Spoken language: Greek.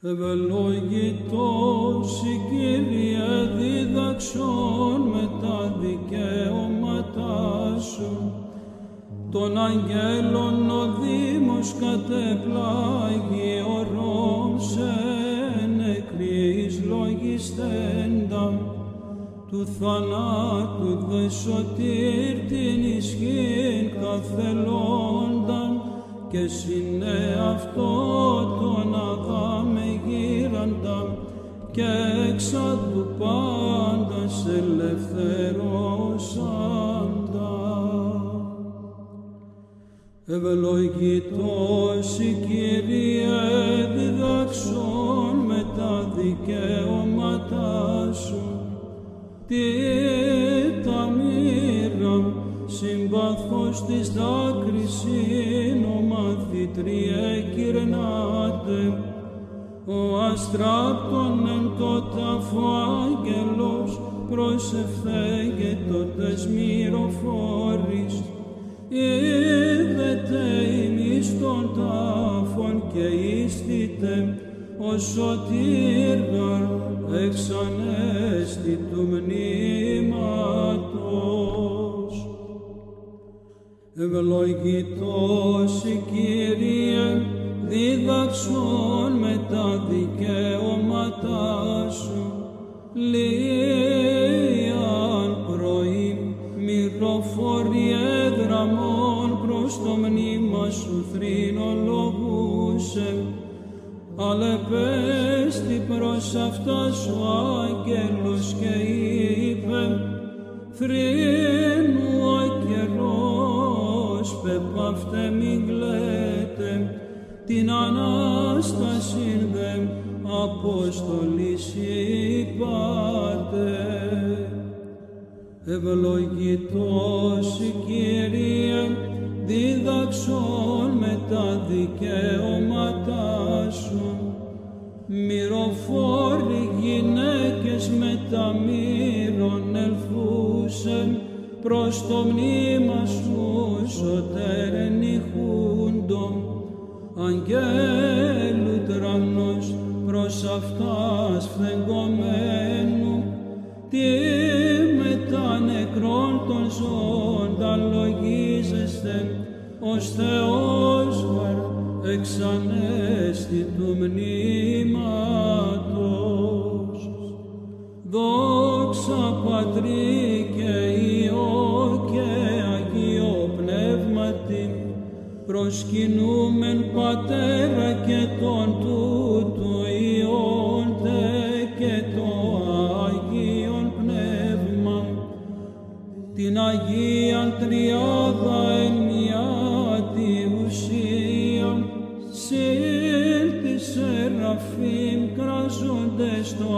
Ευλογητός η Κύριε δίδαξον με τα δικαιώματά σου. Των αγγέλων ο Δήμος κατεπλάγει ορών σε νεκρής λογιστέντα. Του θανάτου δε σωτήρ την ισχύν καθελόνταν και συνέ αυτό τον αγάμε γύραντα και έξα του πάντας ελευθερώσαντα. Ευλογητός η Κύριε διδάξον με τα δικαιώματά σου. Τι τα μοίρα συμπαθώς της δάκρυσιν ο μαθητριέ κυρνάτε. Ο αστράπτων εν το τάφο άγγελος προσευθέγετοτες μυροφόρης. Είδετε ημείς των τάφων και ίστητε ο σωτήρ εξανέστη του μνήματος. Ευλογητός η Κύριε δίδαξον με τα δικαιώματά σου. Λίαν πρωί μυροφόρη έδραμον προς το μνήμα σου θρηνολογούσε. Αλεπέστη προς αυτά σου άγγελος και είπε θρήνου ακερός πεπαύτε μη κλαίτε την Ανάσταση δε Απόστολης είπατε. Ευλογητός η Κύριε δίδαξον με τα δικαιώματά σου. Μυροφόροι γυναίκες με τα μύρων ελθούσεν προς το μνήμα σου σωτέρεν ηχούντο. Αγγέλου τρανός προς αυτάς φθεγγωμένου τι μετά νεκρών των ζώντα λογίζεστε ως Θεός βαρ εξανέστη του μνήματος. Δόξα Πατρί και Υιό και Αγίο Πνεύματι, προσκυνούμεν Πατέρα και τον τούτου Υιόν τε και το Αγίον Πνεύμα, την Αγίαν Τριάδα εν μιάτη ουσία, συν τη Σεραφείμ κράζοντες το